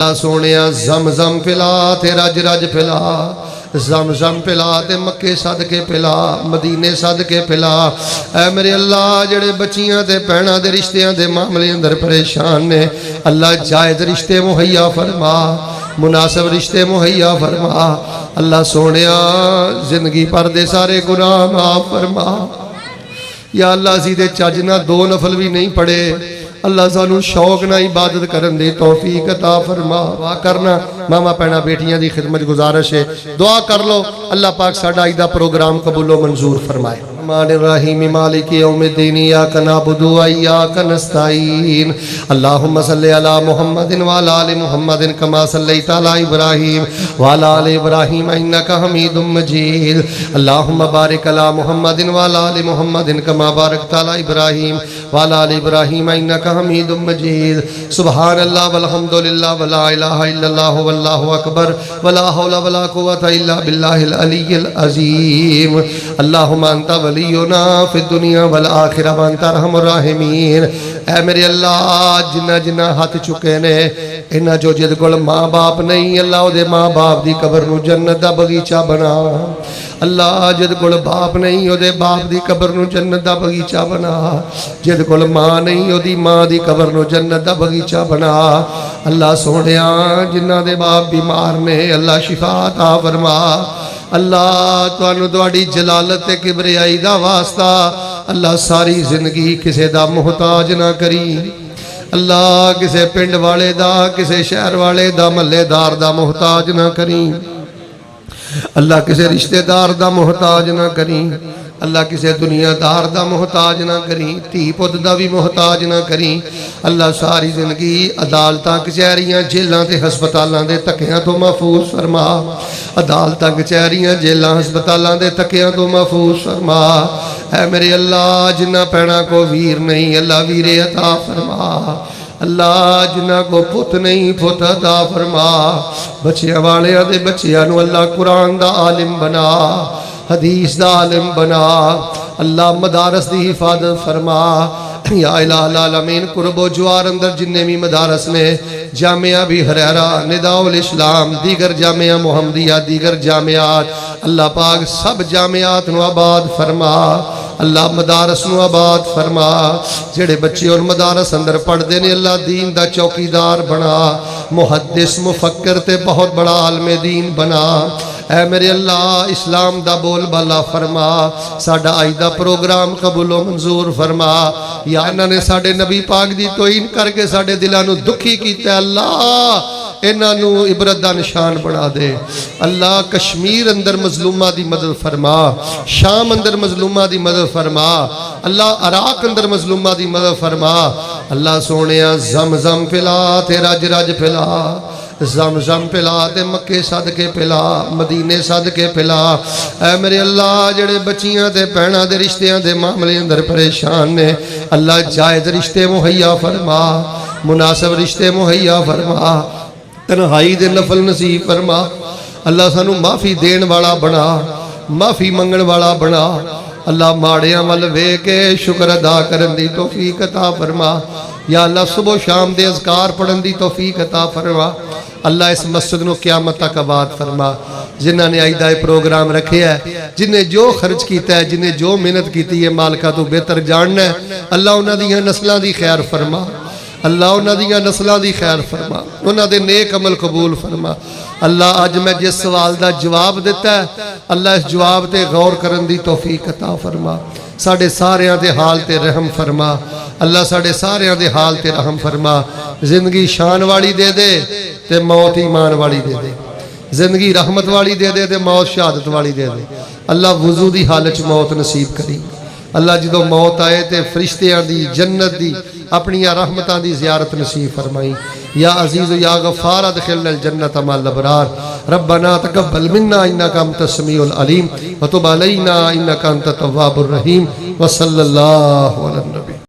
اللہ سونیا زمزم پلا تے رج رج پلا، زمزم پلا تے مکے صدقے پلا، مدینے صدقے پلا۔ اے میرے اللہ جڑے بچیاں تے بہناں دے رشتیاں دے معاملے اندر پریشان نے، اللہ جائز رشتے مہیا فرما، مناسب رشتے مہیا فرما۔ اللہ سونیا زندگی پر دے سارے گناہ معاف فرما۔ یا اللہ سیدھے چاجنا 2 نفل بھی نہیں پڑھے، اللہ سانو شوق نہ عبادت کرن دی توفیق عطا فرما۔ دعا کرنا ماما پینا بیٹیاں دی خدمت گزارش ہے، دعا کر لو اللہ پاک ساڈا ایدہ پروگرام قبول و منظور فرمائے۔ الرحمن الرحیم مالک یوم الدین ایاک نعبد و ایاک نستعین اللہم صلی علی محمد وعلی آل محمد کما صلیت علی ابراہیم وعلی آل ابراہیم انک حمید مجید اللہم بارک علی محمد وعلی آل محمد کما بارکت علی ابراہیم وعلی آل ابراہیم انک حمید مجید۔ سبحان اللہ والحمدللہ ولا الہ الا اللہ واللہ اکبر ولا حول ولا قوة الا باللہ العلی العظیم۔ اللہم انت ولینا فی الدنیا والآخرہ وانت ارحم الراحمین۔ اے میرے اللہ جنہ جنہ ہاتھ چکے نے انہاں جو جد کول ماں باپ نہیں، اللہ دے ماں باپ دی قبر نو جنت دا بغیچہ بنا۔ اللہ جد کول باپ نہیں او دے باپ دی قبر نو جنت دا بغیچہ بنا۔ جد کول ماں نہیں او دی ماں دی قبر نو جنت دا بغیچہ بنا۔ اللہ سونیا جنہ دے باپ بیمار نے اللہ شفا عطا فرما۔ اللہ توانو دوڑی جلالت کبریائی دا واسطہ اللہ ساری زندگی کسے دا محتاج نہ کری۔ اللہ کسے پنڈ والے دا، کسے شہر والے دا، محلے دار دا محتاج نہ کری۔ اللہ کسے رشتہ دار دا محتاج نہ کری۔ اللہ کسے دنیا دار دا محتاج نہ کری، تھی پت دا بھی محتاج نہ کری۔ اللہ ساری زندگی عدالتاں کچہریاں جیلاں تے ہسپتالاں دے تکیاں تو محفوظ فرما۔ عدالتاں کچہریاں جیلاں ہسپتالاں دے تکیاں تو محفوظ فرما۔ اے میرے اللہ جنہ پینا کو ویر نہیں اللہ ویر عطا فرما۔ اللہ جنہ کو پت نہیں پت عطا فرما۔ بچیاں والے دے بچیاں نو اللہ قرآن دا عالم بنا، حدیث دا عالم بنا۔ اللہ مدارس دی حفاظت فرما۔ یا الہ العالمین قرب و جوار اندر جننے بھی مدارس نے، جامعہ بھی حریرہ، نداء الاسلام، دیگر جامعہ محمدیہ، دیگر جامعات، اللہ پاک سب جامعات نو آباد فرما۔ اللہ مدارس نو آباد فرما۔ جڑے بچے اور مدارس اندر پڑھ دینے اللہ دین دا چوکیدار بنا، محدث مفکر تے بہت بڑا عالم دین بنا۔ اے میرے اللہ اسلام دا بول بالا فرما۔ ساڈا آئیدہ پروگرام قبول و منظور فرما۔ یا انہاں نے ساڈے نبی پاک دی توہین کر کے ساڈے دلاں نو دکھی کیتا ہے، اللہ انہاں نو عبرت دا نشان بنا دے۔ اللہ کشمیر اندر مظلومہ دی مدد فرما، شام اندر مظلومہ دی مدد فرما، اللہ عراق اندر مظلومہ دی مدد فرما۔ اللہ سونیا زمزم پلا تے رج رج پلا، زمزم پلا تے مکے صدقے پلا، مدینے صدقے پلا۔ اے میرے اللہ جڑے بچیاں تے بہناں دے رشتیاں دے معاملے اندر پریشان نے، اللہ جائز رشتے مہیا فرما، مناسب رشتے مہیا فرما، تنہائی دے نفل نصیب فرما۔ اللہ سانو معافی دین والا بنا، معافی منگن والا بنا۔ اللہ ماڑیاں ول وے کے شکر ادا کرن دی توفیق عطا فرما۔ یا اللہ صبح و شام دے اذکار پڑھن دی توفیق عطا فرما۔ اللہ اس مسجد نو قیامت تک آباد فرما۔ جنہاں نے آئیدہ پروگرام رکھے ہے، جنہیں جو خرچ کیتا ہے، جنہیں جو محنت کیتی ہے، مالکہ تو بہتر جاننا ہے، اللہ انہاں دیاں نسلاں دی خیر فرما۔ اللہ انہاں دیاں نسلاں دی خیر فرما، انہاں دے نیک عمل قبول فرما۔ اللہ آج میں جس سوال دا جواب دیتا ہے اللہ اس جواب تے غور کرن دی توفیق عطا فرما۔ ساڑھے ساریاں دے حال تے رحم فرما۔ اللہ ساڑھے ساریاں دے حال تے رحم فرما۔ زندگی شان والی دے دے تے موت ایمان والی دے دے، زندگی رحمت والی دے دے تے موت شہادت والی دے دے۔ اللہ وضو دی حالت موت نصیب کری۔ اللہ جدو موت آئے تے فرشتیاں دی جنت دی اپنی رحمتاں دی زیارت نصیب فرمائی۔ یا عزیز یا غفار ادخلنا الجنت مع الابرار ربنا تقبل منا انک انت السمیع العلیم وتب علینا انک انت التواب الرحیم وصلی اللہ علی النبی۔